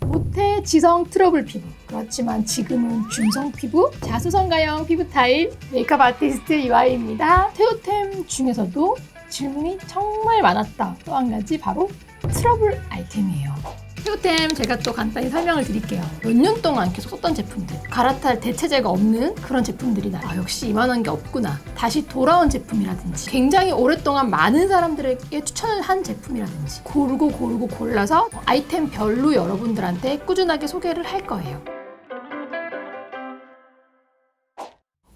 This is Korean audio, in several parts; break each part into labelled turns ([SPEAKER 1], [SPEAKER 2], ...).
[SPEAKER 1] 모태 지성 트러블 피부, 그렇지만 지금은 중성 피부, 자수성가형 피부 타입 메이크업 아티스트 유아이입니다. 테오템 중에서도 질문이 정말 많았다. 또 한 가지 바로 트러블 아이템이에요. 테오템 제가 또 간단히 설명을 드릴게요. 몇 년 동안 계속 썼던 제품들, 갈아탈 대체제가 없는 그런 제품들이다. 역시 이만한 게 없구나. 다시 돌아온 제품이라든지 굉장히 오랫동안 많은 사람들에게 추천을 한 제품이라든지 고르고 골라서 아이템별로 여러분들한테 꾸준하게 소개를 할 거예요.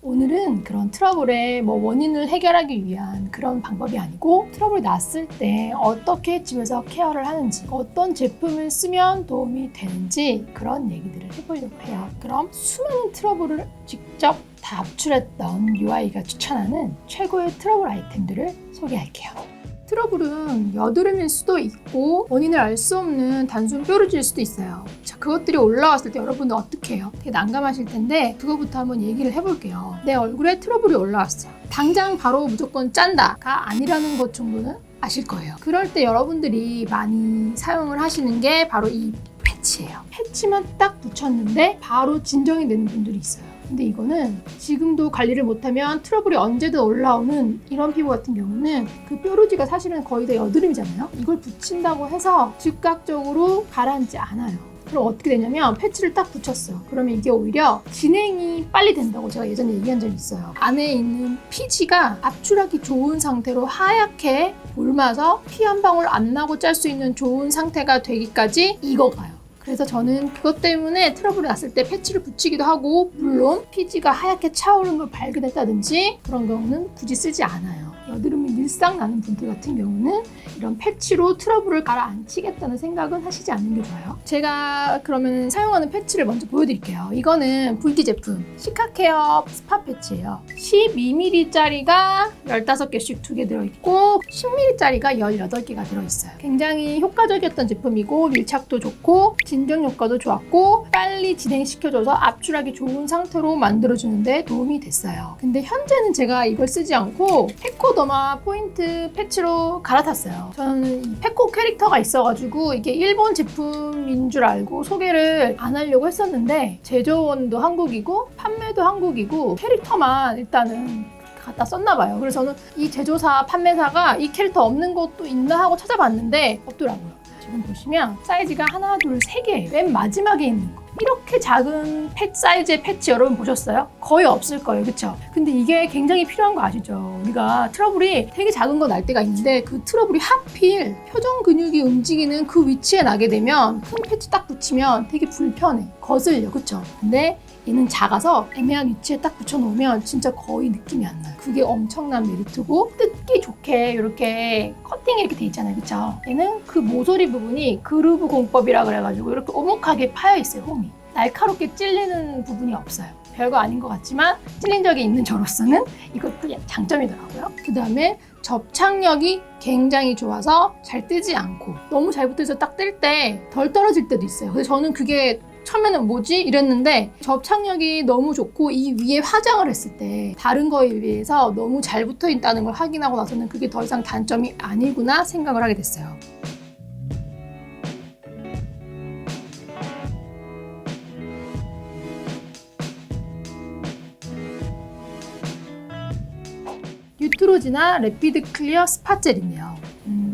[SPEAKER 1] 오늘은 그런 트러블의 원인을 해결하기 위한 그런 방법이 아니고 트러블이 났을 때 어떻게 집에서 케어를 하는지, 어떤 제품을 쓰면 도움이 되는지 그런 얘기들을 해보려고 해요. 그럼 수많은 트러블을 직접 다 압출했던 유아이가 추천하는 최고의 트러블 아이템들을 소개할게요. 트러블은 여드름일 수도 있고 원인을 알 수 없는 단순 뾰루지일 수도 있어요. 자, 그것들이 올라왔을 때 여러분들 어떻게 해요? 되게 난감하실 텐데 그거부터 한번 얘기를 해볼게요. 내 얼굴에 트러블이 올라왔어요. 당장 바로 무조건 짠다가 아니라는 것 정도는 아실 거예요. 그럴 때 여러분들이 많이 사용을 하시는 게 바로 이 패치예요. 패치만 딱 붙였는데 바로 진정이 되는 분들이 있어요. 근데 이거는 지금도 관리를 못하면 트러블이 언제든 올라오는 이런 피부 같은 경우는 그 뾰루지가 사실은 거의 다 여드름이잖아요. 이걸 붙인다고 해서 즉각적으로 가라앉지 않아요. 그럼 어떻게 되냐면 패치를 딱 붙였어요. 그러면 이게 오히려 진행이 빨리 된다고 제가 예전에 얘기한 적이 있어요. 안에 있는 피지가 압출하기 좋은 상태로 하얗게 볼마서 피 한 방울 안 나고 짤 수 있는 좋은 상태가 되기까지 익어가요. 그래서 저는 그것 때문에 트러블이 났을 때 패치를 붙이기도 하고, 물론 피지가 하얗게 차오르는 걸 발견했다든지 그런 경우는 굳이 쓰지 않아요. 여드름이 늘상 나는 분들 같은 경우는 이런 패치로 트러블을 가라앉히겠다는 생각은 하시지 않는 게 좋아요. 제가 그러면 사용하는 패치를 먼저 보여드릴게요. 이거는 붉기 제품 시카케어 스파 패치예요. 12mm짜리가 15개씩 2개 들어있고 10mm짜리가 18개가 들어있어요. 굉장히 효과적이었던 제품이고 밀착도 좋고 진정 효과도 좋았고 빨리 진행시켜줘서 압출하기 좋은 상태로 만들어주는데 도움이 됐어요. 근데 현재는 제가 이걸 쓰지 않고 페코더마 포인트 패치로 갈아탔어요. 저는 이 페코 캐릭터가 있어가지고 이게 일본 제품인 줄 알고 소개를 안 하려고 했었는데 제조원도 한국이고 판매도 한국이고 캐릭터만 일단은 갖다 썼나 봐요. 그래서 저는 이 제조사 판매사가 이 캐릭터 없는 것도 있나 하고 찾아봤는데 없더라고요. 지금 보시면 사이즈가 하나, 둘, 세 개예요. 맨 마지막에 있는 거. 이렇게 작은 사이즈의 패치 여러분 보셨어요? 거의 없을 거예요. 그쵸? 근데 이게 굉장히 필요한 거 아시죠? 우리가 트러블이 되게 작은 거 날 때가 있는데 그 트러블이 하필 표정 근육이 움직이는 그 위치에 나게 되면 큰 패치 딱 붙이면 되게 불편해. 거슬려. 그쵸? 근데 얘는 작아서 애매한 위치에 딱 붙여놓으면 진짜 거의 느낌이 안 나요. 그게 엄청난 메리트고 뜯기 좋게 이렇게 커팅이 이렇게 돼 있잖아요. 그쵸? 얘는 그 모서리 부분이 그루브 공법이라 그래가지고 이렇게 오목하게 파여 있어요. 홈이. 날카롭게 찔리는 부분이 없어요. 별거 아닌 것 같지만 찔린 적이 있는 저로서는 이것도 장점이더라고요. 그 다음에 접착력이 굉장히 좋아서 잘 뜨지 않고 너무 잘 붙어서 딱 뜰 때 덜 떨어질 때도 있어요. 그래서 저는 그게 처음에는 뭐지? 이랬는데 접착력이 너무 좋고 이 위에 화장을 했을 때 다른 거에 비해서 너무 잘 붙어 있다는 걸 확인하고 나서는 그게 더 이상 단점이 아니구나 생각을 하게 됐어요. 뉴트로지나 레피드 클리어 스팟젤인데요.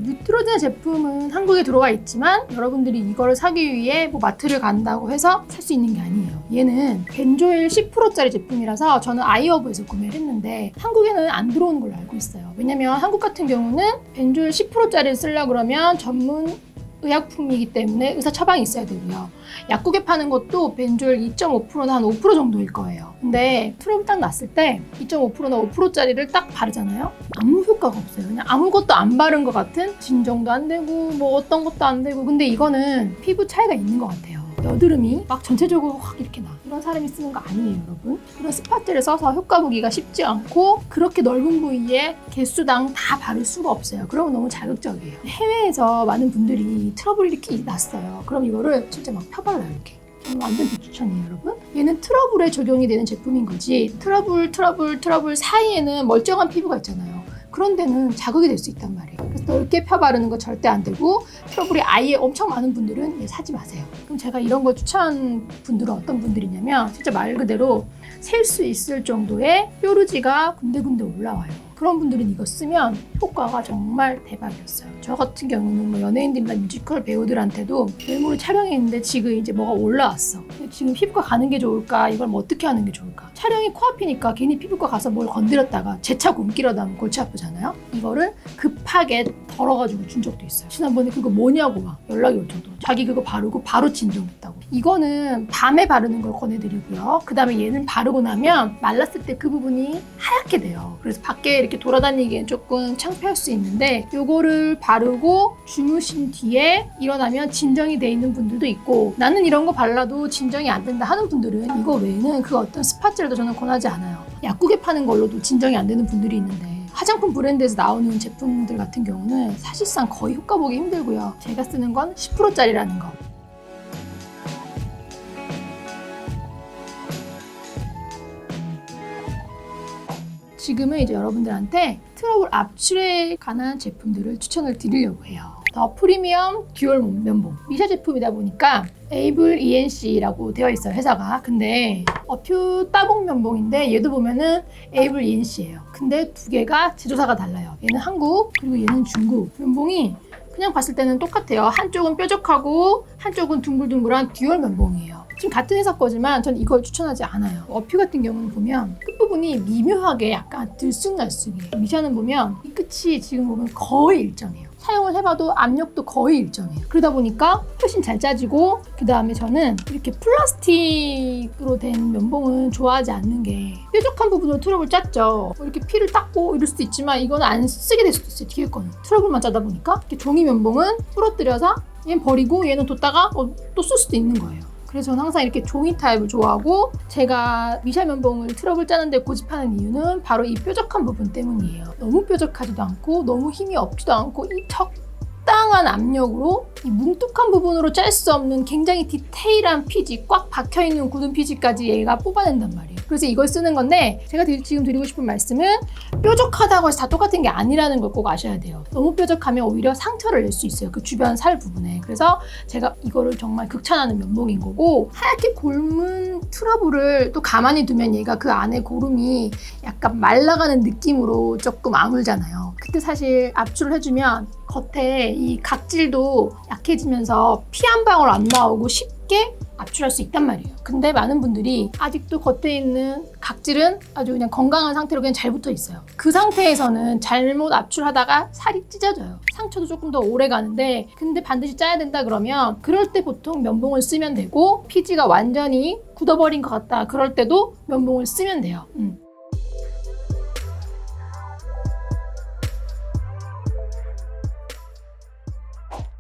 [SPEAKER 1] 뉴트로지나 제품은 한국에 들어와 있지만 여러분들이 이거를 사기 위해 마트를 간다고 해서 살 수 있는 게 아니에요. 얘는 벤조일 10%짜리 제품이라서 저는 아이허브에서 구매를 했는데 한국에는 안 들어오는 걸로 알고 있어요. 왜냐면 한국 같은 경우는 벤조일 10%짜리를 쓰려고 그러면 전문 의약품이기 때문에 의사 처방이 있어야 되고요. 약국에 파는 것도 벤조일 2.5%나 한 5% 정도일 거예요. 근데 트러블 딱 났을 때 2.5%나 5%짜리를 딱 바르잖아요. 아무 효과가 없어요. 그냥 아무것도 안 바른 것 같은 진정도 안 되고 어떤 것도 안 되고. 근데 이거는 피부 차이가 있는 것 같아요. 여드름이 막 전체적으로 확 이렇게 나. 이런 사람이 쓰는 거 아니에요, 여러분. 이런 스팟젤을 써서 효과 보기가 쉽지 않고 그렇게 넓은 부위에 개수당 다 바를 수가 없어요. 그러면 너무 자극적이에요. 해외에서 많은 분들이 트러블이 이렇게 났어요. 그럼 이거를 진짜 막 펴발라요, 이렇게. 저는 완전 비추천이에요, 여러분. 얘는 트러블에 적용이 되는 제품인 거지 트러블 사이에는 멀쩡한 피부가 있잖아요. 그런 데는 자극이 될 수 있단 말이에요. 그래서 넓게 펴 바르는 거 절대 안 되고 트러블이 아예 엄청 많은 분들은 사지 마세요. 그럼 제가 이런 걸 추천한 분들은 어떤 분들이냐면 진짜 말 그대로 셀 수 있을 정도의 뾰루지가 군데군데 올라와요. 그런 분들은 이거 쓰면 효과가 정말 대박이었어요. 저 같은 경우는 뭐 연예인들이나 뮤지컬 배우들한테도 외모를 촬영했는데 지금 이제 뭐가 올라왔어. 지금 피부과 가는 게 좋을까? 이걸 뭐 어떻게 하는 게 좋을까? 촬영이 코앞이니까 괜히 피부과 가서 뭘 건드렸다가 재차 굶기려다 하면 골치 아프잖아요. 이거를 급하게 덜어가지고 준 적도 있어요. 지난번에 그거 뭐냐고 막 연락이 올 정도로 자기 그거 바르고 바로 진정했다고. 이거는 밤에 바르는 걸 권해드리고요. 그 다음에 얘는 바르고 나면 말랐을 때 그 부분이 하얗게 돼요. 그래서 밖에 이렇게 돌아다니기엔 조금 창피할 수 있는데 요거를 바르고 주무신 뒤에 일어나면 진정이 돼 있는 분들도 있고 나는 이런 거 발라도 진정이 안 된다 하는 분들은 이거 외에는 그 어떤 스파젤도 저는 권하지 않아요. 약국에 파는 걸로도 진정이 안 되는 분들이 있는데 화장품 브랜드에서 나오는 제품들 같은 경우는 사실상 거의 효과 보기 힘들고요. 제가 쓰는 건 10%짜리라는 거. 지금은 이제 여러분들한테 트러블 압출에 관한 제품들을 추천을 드리려고 해요. 더 프리미엄 듀얼 면봉 미샤 제품이다 보니까 에이블 ENC라고 되어 있어요, 회사가. 근데 어퓨 따봉 면봉인데 얘도 보면은 에이블 ENC예요. 근데 두 개가 제조사가 달라요. 얘는 한국, 그리고 얘는 중국. 면봉이 그냥 봤을 때는 똑같아요. 한쪽은 뾰족하고 한쪽은 둥글둥글한 듀얼 면봉이에요. 지금 같은 회사 거지만 전 이걸 추천하지 않아요. 어퓨 같은 경우는 보면 끝부분이 미묘하게 약간 들쑥날쑥해요. 미샤는 보면 이 끝이 지금 보면 거의 일정해요. 사용을 해봐도 압력도 거의 일정해요. 그러다 보니까 훨씬 잘 짜지고, 그 다음에 저는 이렇게 플라스틱으로 된 면봉은 좋아하지 않는 게 뾰족한 부분으로 트러블 짰죠. 이렇게 피를 닦고 이럴 수도 있지만 이거는 안 쓰게 될 수도 있어요. 뒤에 거는 트러블만 짜다 보니까 이렇게 종이 면봉은 부러뜨려서 얘는 버리고 얘는 뒀다가 또 쓸 수도 있는 거예요. 그래서 저는 항상 이렇게 종이 타입을 좋아하고, 제가 미샤 면봉을 트러블 짜는데 고집하는 이유는 바로 이 뾰족한 부분 때문이에요. 너무 뾰족하지도 않고 너무 힘이 없지도 않고 이 적당한 압력으로 이 뭉툭한 부분으로 짤 수 없는 굉장히 디테일한 피지, 꽉 박혀있는 굳은 피지까지 얘가 뽑아낸단 말이에요. 그래서 이걸 쓰는 건데, 제가 지금 드리고 싶은 말씀은 뾰족하다고 해서 다 똑같은 게 아니라는 걸 꼭 아셔야 돼요. 너무 뾰족하면 오히려 상처를 낼 수 있어요, 그 주변 살 부분에. 그래서 제가 이거를 정말 극찬하는 면봉인 거고, 하얗게 곪은 트러블을 또 가만히 두면 얘가 그 안에 고름이 약간 말라가는 느낌으로 조금 아물잖아요. 그때 사실 압출을 해주면 겉에 이 각질도 약해지면서 피 한 방울 안 나오고 쉽게 압출할 수 있단 말이에요. 근데 많은 분들이 아직도 겉에 있는 각질은 아주 그냥 건강한 상태로 그냥 잘 붙어 있어요. 그 상태에서는 잘못 압출하다가 살이 찢어져요. 상처도 조금 더 오래 가는데, 근데 반드시 짜야 된다 그러면 그럴 때 보통 면봉을 쓰면 되고, 피지가 완전히 굳어버린 것 같다 그럴 때도 면봉을 쓰면 돼요.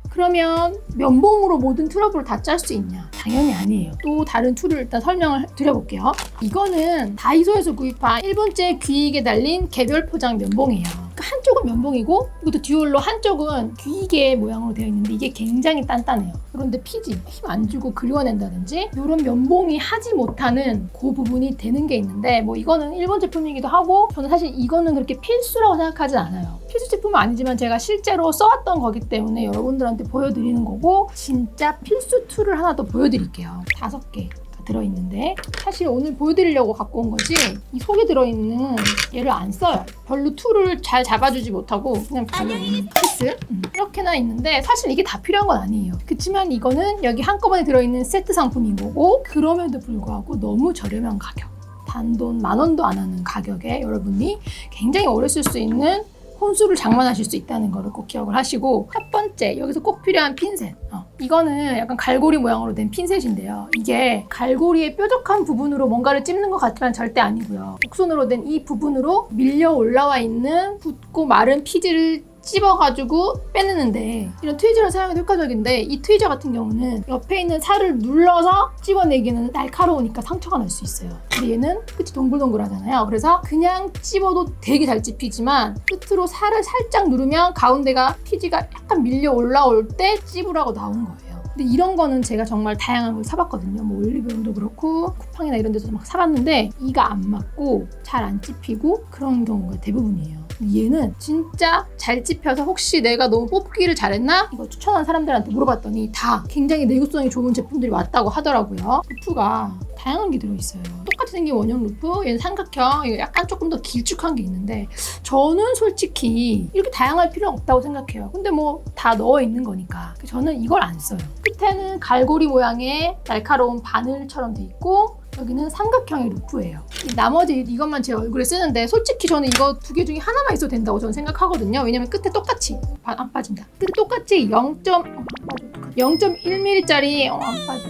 [SPEAKER 1] 그러면 면봉으로 모든 트러블을 다 짤 수 있냐? 당연히 아니에요. 또 다른 툴을 일단 설명을 드려볼게요. 이거는 다이소에서 구입한 1분째 귀이게 달린 개별 포장 면봉이에요. 한쪽은 면봉이고 이것도 듀얼로 한쪽은 귀이게 모양으로 되어 있는데 이게 굉장히 단단해요. 그런데 피지, 힘 안 주고 그리워낸다든지 이런 면봉이 하지 못하는 그 부분이 되는 게 있는데, 뭐 이거는 일본 제품이기도 하고 저는 사실 이거는 그렇게 필수라고 생각하진 않아요. 필수 제품은 아니지만 제가 실제로 써왔던 거기 때문에 여러분들한테 보여드리는 거고, 진짜 필수 툴을 하나 더 보여드릴게요. 5개 들어있는데, 사실 오늘 보여드리려고 갖고 온 거지 이 속에 들어있는 얘를 안 써요. 별로 툴을 잘 잡아주지 못하고 그냥 피스 이렇게나 있는데, 사실 이게 다 필요한 건 아니에요. 그치만 이거는 여기 한꺼번에 들어있는 세트 상품인 거고, 그럼에도 불구하고 너무 저렴한 가격, 단돈 10,000원도 안 하는 가격에 여러분이 굉장히 오래 쓸 수 있는 혼수를 장만하실 수 있다는 거를 꼭 기억을 하시고, 첫 번째 여기서 꼭 필요한 핀셋. 이거는 약간 갈고리 모양으로 된 핀셋인데요. 이게 갈고리의 뾰족한 부분으로 뭔가를 찝는 것 같지만 절대 아니고요. 곡선으로 된 이 부분으로 밀려 올라와 있는 붓고 마른 피지를 찝어가지고 빼내는데, 이런 트위저를 사용해도 효과적인데, 이 트위저 같은 경우는 옆에 있는 살을 눌러서 찝어내기는 날카로우니까 상처가 날 수 있어요. 근데 얘는 끝이 동글동글하잖아요. 그래서 그냥 찝어도 되게 잘 찝히지만 끝으로 살을 살짝 누르면 가운데가 피지가 약간 밀려 올라올 때 찝으라고 나온 거예요. 근데 이런 거는 제가 정말 다양한 걸 사봤거든요. 뭐 올리브영도 그렇고 쿠팡이나 이런 데서 막 사봤는데 이가 안 맞고 잘 안 찝히고 그런 경우가 대부분이에요. 근데 얘는 진짜 잘 찝혀서 혹시 내가 너무 뽑기를 잘했나? 이거 추천한 사람들한테 물어봤더니 다 굉장히 내구성이 좋은 제품들이 왔다고 하더라고요. 루프가 다양한 게 들어있어요. 똑같이 생긴 원형 루프, 얘는 삼각형, 이거 약간 조금 더 길쭉한 게 있는데 저는 솔직히 이렇게 다양할 필요는 없다고 생각해요. 근데 뭐 다 넣어 있는 거니까 저는 이걸 안 써요. 끝에는 갈고리 모양의 날카로운 바늘처럼 돼 있고 여기는 삼각형의 루프예요. 나머지 이것만 제 얼굴에 쓰는데 솔직히 저는 이거 두 개 중에 하나만 있어도 된다고 저는 생각하거든요. 왜냐면 끝에 똑같이 안 빠진다. 끝에 똑같이 0.1mm짜리 안 빠져.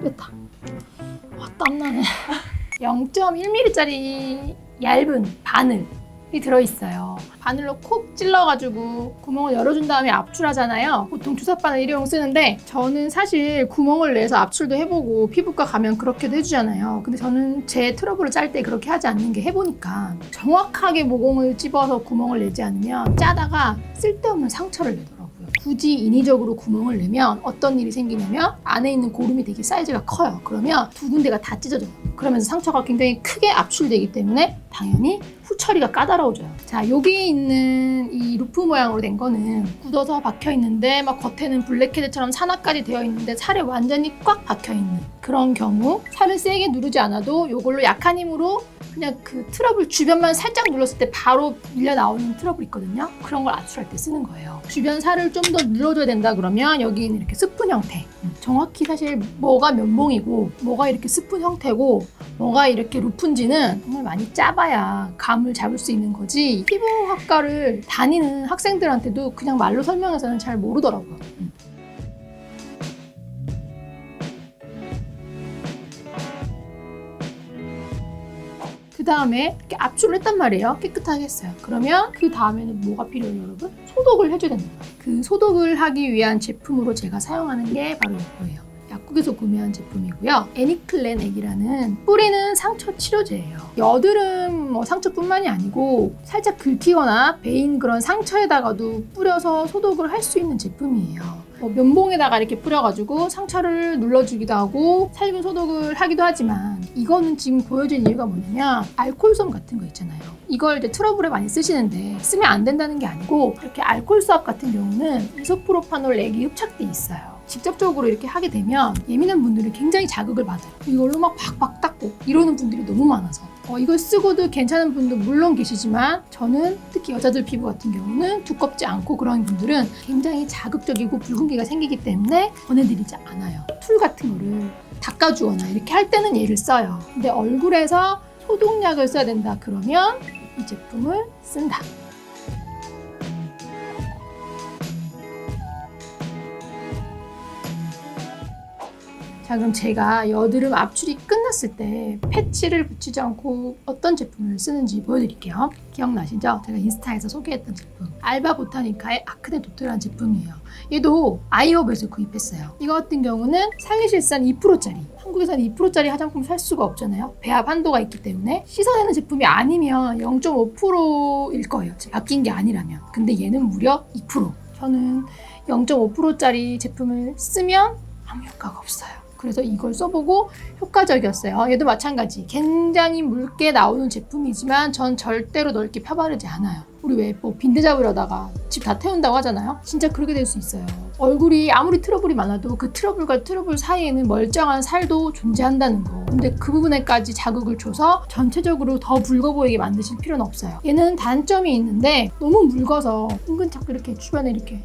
[SPEAKER 1] 뺐다. 땀나네. 0.1mm짜리 얇은 바늘이 들어있어요. 바늘로 콕 찔러가지고 구멍을 열어준 다음에 압출하잖아요. 보통 주사바늘 일회용 쓰는데 저는 사실 구멍을 내서 압출도 해보고 피부과 가면 그렇게도 해주잖아요. 근데 저는 제 트러블을 짤 때 그렇게 하지 않는 게 해보니까 정확하게 모공을 찝어서 구멍을 내지 않으면 짜다가 쓸데없는 상처를 내더라고요. 굳이 인위적으로 구멍을 내면 어떤 일이 생기냐면 안에 있는 고름이 되게 사이즈가 커요. 그러면 두 군데가 다 찢어져요. 그러면서 상처가 굉장히 크게 압출되기 때문에 당연히 후처리가 까다로워져요. 자, 여기 있는 이 루프 모양으로 된 거는 굳어서 박혀 있는데 막 겉에는 블랙헤드처럼 산화까지 되어 있는데 살에 완전히 꽉 박혀 있는 그런 경우 살을 세게 누르지 않아도 이걸로 약한 힘으로 그냥 그 트러블 주변만 살짝 눌렀을 때 바로 밀려 나오는 트러블 있거든요. 그런 걸 압출할 때 쓰는 거예요. 주변 살을 좀 더 눌러줘야 된다 그러면 여기는 이렇게 스푼 형태. 정확히 사실 뭐가 면봉이고 뭐가 이렇게 스푼 형태고 뭐가 이렇게 루프인지는 정말 많이 짜봐야 감을 잡을 수 있는 거지 피부학과를 다니는 학생들한테도 그냥 말로 설명해서는 잘 모르더라고요. 그 다음에 이렇게 압출을 했단 말이에요. 깨끗하게 했어요. 그러면 그 다음에는 뭐가 필요해요, 여러분? 소독을 해줘야 된다. 그 소독을 하기 위한 제품으로 제가 사용하는 게 바로 이거예요. 약국에서 구매한 제품이고요. 애니클렌 액이라는 뿌리는 상처 치료제예요. 여드름 상처뿐만이 아니고 살짝 긁히거나 베인 그런 상처에다가도 뿌려서 소독을 할 수 있는 제품이에요. 면봉에다가 이렇게 뿌려가지고 상처를 눌러주기도 하고 살균 소독을 하기도 하지만 이거는 지금 보여준 이유가 뭐냐면 알코올솜 같은 거 있잖아요. 이걸 이제 트러블에 많이 쓰시는데 쓰면 안 된다는 게 아니고 이렇게 알코올 수압 같은 경우는 이소프로파놀 액이 흡착돼 있어요. 직접적으로 이렇게 하게 되면 예민한 분들이 굉장히 자극을 받아요. 이걸로 막 박박 닦고 이러는 분들이 너무 많아서 이걸 쓰고도 괜찮은 분도 물론 계시지만 저는 특히 여자들 피부 같은 경우는 두껍지 않고 그런 분들은 굉장히 자극적이고 붉은기가 생기기 때문에 권해드리지 않아요. 툴 같은 거를 닦아주거나 이렇게 할 때는 얘를 써요. 근데 얼굴에서 소독약을 써야 된다 그러면 이 제품을 쓴다. 자, 그럼 제가 여드름 압출이 끝났을 때 패치를 붙이지 않고 어떤 제품을 쓰는지 보여드릴게요. 기억나시죠? 제가 인스타에서 소개했던 제품 알바 보타니카의 아크네 도트라는 제품이에요. 얘도 아이허브에서 구입했어요. 이거 같은 경우는 살리실산 2%짜리 한국에서는 2%짜리 화장품 살 수가 없잖아요. 배합 한도가 있기 때문에 씻어내는 제품이 아니면 0.5%일 거예요. 바뀐 게 아니라면. 근데 얘는 무려 2%. 저는 0.5%짜리 제품을 쓰면 아무 효과가 없어요. 그래서 이걸 써보고 효과적이었어요. 얘도 마찬가지. 굉장히 묽게 나오는 제품이지만 전 절대로 넓게 펴바르지 않아요. 우리 왜 빈대 잡으려다가 집 다 태운다고 하잖아요. 진짜 그렇게 될 수 있어요. 얼굴이 아무리 트러블이 많아도 그 트러블과 트러블 사이에는 멀쩡한 살도 존재한다는 거. 근데 그 부분에까지 자극을 줘서 전체적으로 더 붉어 보이게 만드실 필요는 없어요. 얘는 단점이 있는데 너무 묽어서 은근 자꾸 이렇게 주변에 이렇게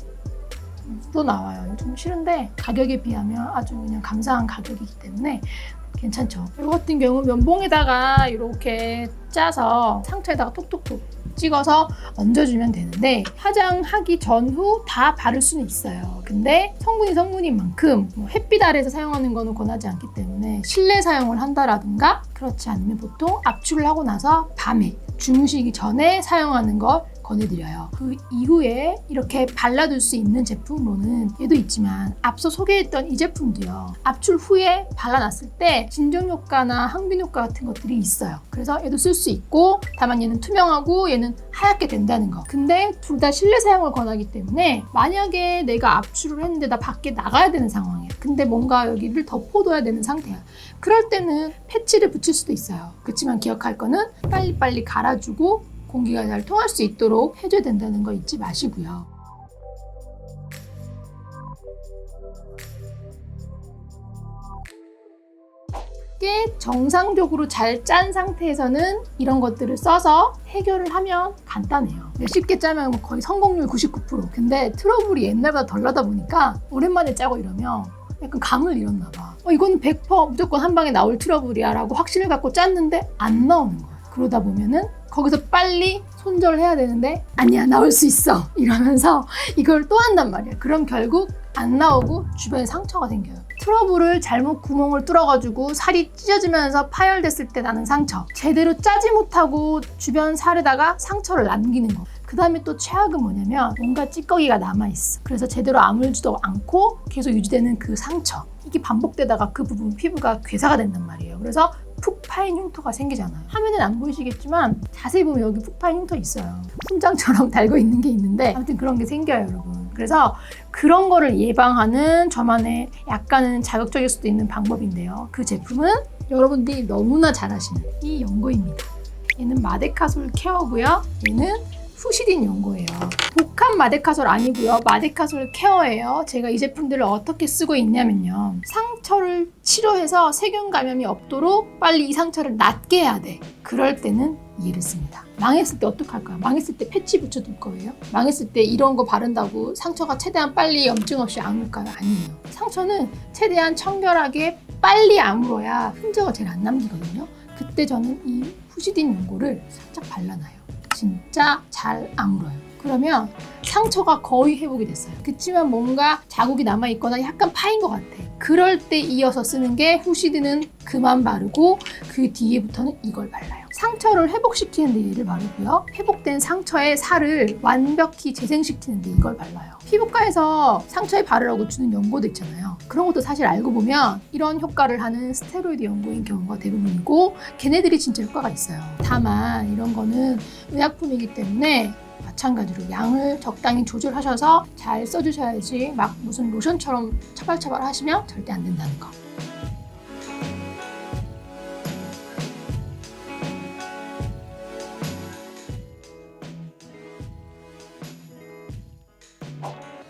[SPEAKER 1] 또 나와요. 좀 싫은데 가격에 비하면 아주 그냥 감사한 가격이기 때문에 괜찮죠. 이거 같은 경우 면봉에다가 이렇게 짜서 상처에다가 톡톡톡 찍어서 얹어주면 되는데 화장하기 전후 다 바를 수는 있어요. 근데 성분인 만큼 햇빛 아래에서 사용하는 거는 권하지 않기 때문에 실내 사용을 한다라든가 그렇지 않으면 보통 압출을 하고 나서 밤에 주무시기 전에 사용하는 걸 권해드려요. 그 이후에 이렇게 발라둘 수 있는 제품으로는 얘도 있지만 앞서 소개했던 이 제품도요. 압출 후에 발라놨을 때 진정 효과나 항균 효과 같은 것들이 있어요. 그래서 얘도 쓸 수 있고 다만 얘는 투명하고 얘는 하얗게 된다는 거. 근데 둘 다 실내 사용을 권하기 때문에 만약에 내가 압출을 했는데 나 밖에 나가야 되는 상황이야. 근데 뭔가 여기를 덮어둬야 되는 상태야. 그럴 때는 패치를 붙일 수도 있어요. 그렇지만 기억할 거는 빨리빨리 갈아주고 공기가 잘 통할 수 있도록 해줘야 된다는 거 잊지 마시고요. 꽤 정상적으로 잘 짠 상태에서는 이런 것들을 써서 해결을 하면 간단해요. 쉽게 짜면 거의 성공률 99%. 근데 트러블이 옛날보다 덜 나다 보니까 오랜만에 짜고 이러면 약간 감을 잃었나 봐. 이거는 100% 무조건 한 방에 나올 트러블이야 라고 확신을 갖고 짰는데 안 나오는 거야. 그러다 보면은 거기서 빨리 손절해야 되는데 아니야, 나올 수 있어 이러면서 이걸 또 한단 말이야. 그럼 결국 안 나오고 주변에 상처가 생겨요. 트러블을 잘못 구멍을 뚫어가지고 살이 찢어지면서 파열됐을 때 나는 상처, 제대로 짜지 못하고 주변 살에다가 상처를 남기는 거. 그 다음에 또 최악은 뭐냐면 뭔가 찌꺼기가 남아있어. 그래서 제대로 아물지도 않고 계속 유지되는 그 상처, 이게 반복되다가 그 부분 피부가 괴사가 된단 말이에요. 그래서 푹 파인 흉터가 생기잖아요. 화면은 안 보이시겠지만 자세히 보면 여기 푹 파인 흉터 있어요. 훈장처럼 달고 있는 게 있는데 아무튼 그런 게 생겨요, 여러분. 그래서 그런 거를 예방하는 저만의 약간은 자극적일 수도 있는 방법인데요. 그 제품은 여러분들이 너무나 잘 아시는 이 연고입니다. 얘는 마데카솔 케어고요. 얘는 후시딘 연고예요. 복합 마데카솔 아니고요. 마데카솔 케어예요. 제가 이 제품들을 어떻게 쓰고 있냐면요. 상처를 치료해서 세균 감염이 없도록 빨리 이 상처를 낫게 해야 돼. 그럴 때는 얘를 씁니다. 망했을 때 어떡할 거야? 망했을 때 패치 붙여둘 거예요? 망했을 때 이런 거 바른다고 상처가 최대한 빨리 염증 없이 아물까요? 아니에요. 상처는 최대한 청결하게 빨리 아물어야 흔적을 제일 안 남기거든요. 그때 저는 이 후시딘 연고를 살짝 발라놔요. 진짜 잘 아물어요. 그러면 상처가 거의 회복이 됐어요. 그치만 뭔가 자국이 남아있거나 약간 파인 것 같아. 그럴 때 이어서 쓰는 게 후시딘은 그만 바르고 그 뒤에부터는 이걸 발라요. 상처를 회복시키는 데 얘를 바르고요. 회복된 상처의 살을 완벽히 재생시키는 데 이걸 발라요. 피부과에서 상처에 바르라고 주는 연고도 있잖아요. 그런 것도 사실 알고 보면 이런 효과를 하는 스테로이드 연고인 경우가 대부분이고 걔네들이 진짜 효과가 있어요. 다만 이런 거는 의약품이기 때문에 마찬가지로 양을 적당히 조절하셔서 잘 써주셔야지 막 무슨 로션처럼 차발차발 하시면 절대 안 된다는 거.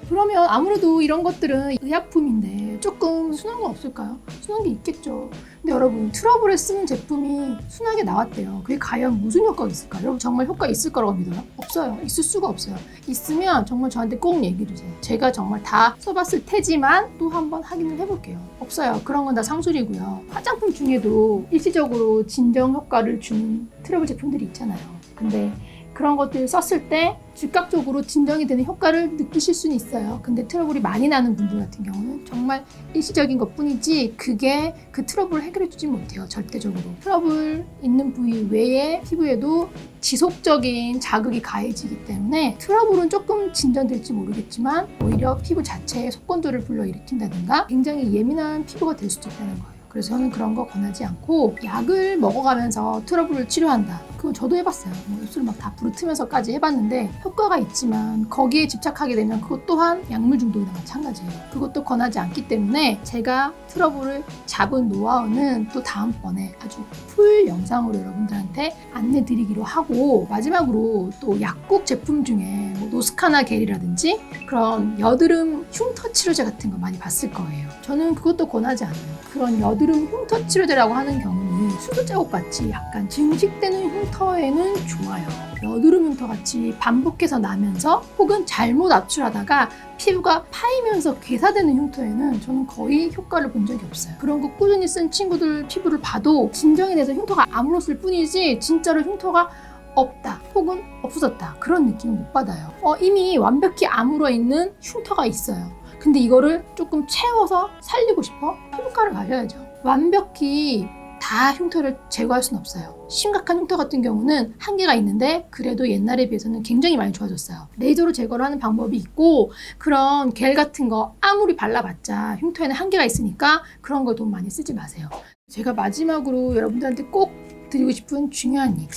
[SPEAKER 1] 그러면 아무래도 이런 것들은 의약품인데 조금 순한 건 없을까요? 순한 게 있겠죠. 근데 여러분, 트러블에 쓰는 제품이 순하게 나왔대요. 그게 과연 무슨 효과가 있을까요? 여러분 정말 효과 있을 거라고 믿어요? 없어요. 있을 수가 없어요. 있으면 정말 저한테 꼭 얘기해 주세요. 제가 정말 다 써봤을 테지만 또 한번 확인을 해볼게요. 없어요. 그런 건 다 상술이고요. 화장품 중에도 일시적으로 진정 효과를 주는 트러블 제품들이 있잖아요. 근데 그런 것들을 썼을 때 즉각적으로 진정이 되는 효과를 느끼실 수는 있어요. 근데 트러블이 많이 나는 분들 같은 경우는 정말 일시적인 것 뿐이지 그게 그 트러블을 해결해 주지 못해요. 절대적으로. 트러블 있는 부위 외에 피부에도 지속적인 자극이 가해지기 때문에 트러블은 조금 진전될지 모르겠지만 오히려 피부 자체에 속건조를 불러일으킨다든가 굉장히 예민한 피부가 될 수도 있다는 거예요. 그래서 저는 그런 거 권하지 않고 약을 먹어가면서 트러블을 치료한다. 그건 저도 해봤어요. 입술 막 다 부르트면서까지 해봤는데 효과가 있지만 거기에 집착하게 되면 그것 또한 약물 중독이랑 마찬가지예요. 그것도 권하지 않기 때문에 제가 트러블을 잡은 노하우는 또 다음번에 아주 풀 영상으로 여러분들한테 안내드리기로 하고 마지막으로 또 약국 제품 중에 노스카나 겔이라든지 그런 여드름 흉터 치료제 같은 거 많이 봤을 거예요. 저는 그것도 권하지 않아요. 그런 여드름 흉터 치료제라고 하는 경우는 수두 자국 같이 약간 증식되는 흉터에는 좋아요. 여드름 흉터 같이 반복해서 나면서 혹은 잘못 압출하다가 피부가 파이면서 괴사되는 흉터에는 저는 거의 효과를 본 적이 없어요. 그런 거 꾸준히 쓴 친구들 피부를 봐도 진정이 돼서 흉터가 아물었을 뿐이지 진짜로 흉터가 없다 혹은 없어졌다 그런 느낌을 못 받아요. 이미 완벽히 아물어 있는 흉터가 있어요. 근데 이거를 조금 채워서 살리고 싶어? 피부과를 가셔야죠. 완벽히 다 흉터를 제거할 수는 없어요. 심각한 흉터 같은 경우는 한계가 있는데 그래도 옛날에 비해서는 굉장히 많이 좋아졌어요. 레이저로 제거를 하는 방법이 있고 그런 겔 같은 거 아무리 발라봤자 흉터에는 한계가 있으니까 그런 걸 돈 많이 쓰지 마세요. 제가 마지막으로 여러분들한테 꼭 드리고 싶은 중요한 얘기.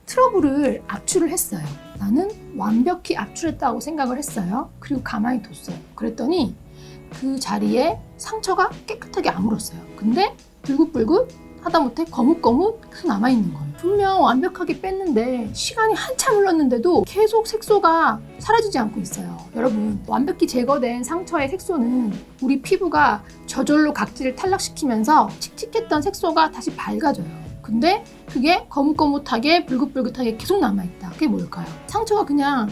[SPEAKER 1] 트러블을 압출을 했어요. 나는 완벽히 압출했다고 생각을 했어요. 그리고 가만히 뒀어요. 그랬더니 그 자리에 상처가 깨끗하게 아물었어요. 근데 불긋불긋 하다못해 거뭇거뭇 계속 남아있는 거예요. 분명 완벽하게 뺐는데 시간이 한참 흘렀는데도 계속 색소가 사라지지 않고 있어요. 여러분, 완벽히 제거된 상처의 색소는 우리 피부가 저절로 각질을 탈락시키면서 칙칙했던 색소가 다시 밝아져요. 근데 그게 거뭇거뭇하게 불긋불긋하게 계속 남아있다. 그게 뭘까요? 상처가 그냥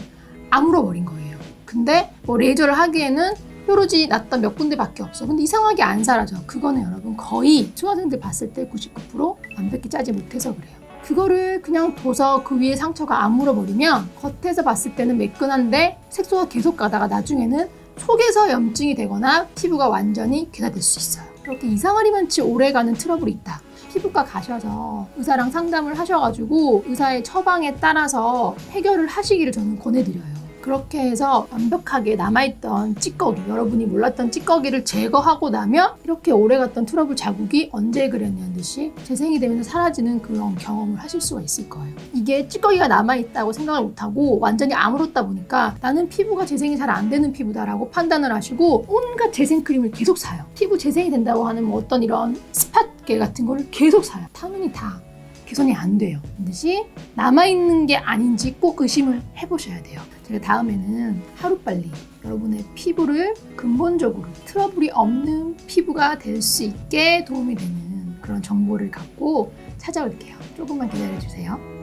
[SPEAKER 1] 아물어버린 거예요. 근데 뭐 레이저를 하기에는 뾰루지 났던 몇 군데밖에 없어. 근데 이상하게 안 사라져. 그거는 여러분 거의 중학생들 봤을 때 99% 완벽히 짜지 못해서 그래요. 그거를 그냥 둬서 그 위에 상처가 아물어버리면 겉에서 봤을 때는 매끈한데 색소가 계속 가다가 나중에는 속에서 염증이 되거나 피부가 완전히 괴사될 수 있어요. 이렇게 이상하리만치 오래가는 트러블이 있다. 피부과 가셔서 의사랑 상담을 하셔가지고 의사의 처방에 따라서 해결을 하시기를 저는 권해드려요. 그렇게 해서 완벽하게 남아있던 찌꺼기, 여러분이 몰랐던 찌꺼기를 제거하고 나면 이렇게 오래갔던 트러블 자국이 언제 그랬냐는 듯이 재생이 되면서 사라지는 그런 경험을 하실 수가 있을 거예요. 이게 찌꺼기가 남아있다고 생각을 못하고 완전히 아물었다 보니까 나는 피부가 재생이 잘 안 되는 피부다라고 판단을 하시고 온갖 재생 크림을 계속 사요. 피부 재생이 된다고 하는 뭐 어떤 이런 스팟계 같은 거를 계속 사요. 당연히 다 개선이 안 돼요. 반드시 남아있는 게 아닌지 꼭 의심을 해보셔야 돼요. 제가 다음에는 하루빨리 여러분의 피부를 근본적으로 트러블이 없는 피부가 될 수 있게 도움이 되는 그런 정보를 갖고 찾아올게요. 조금만 기다려주세요.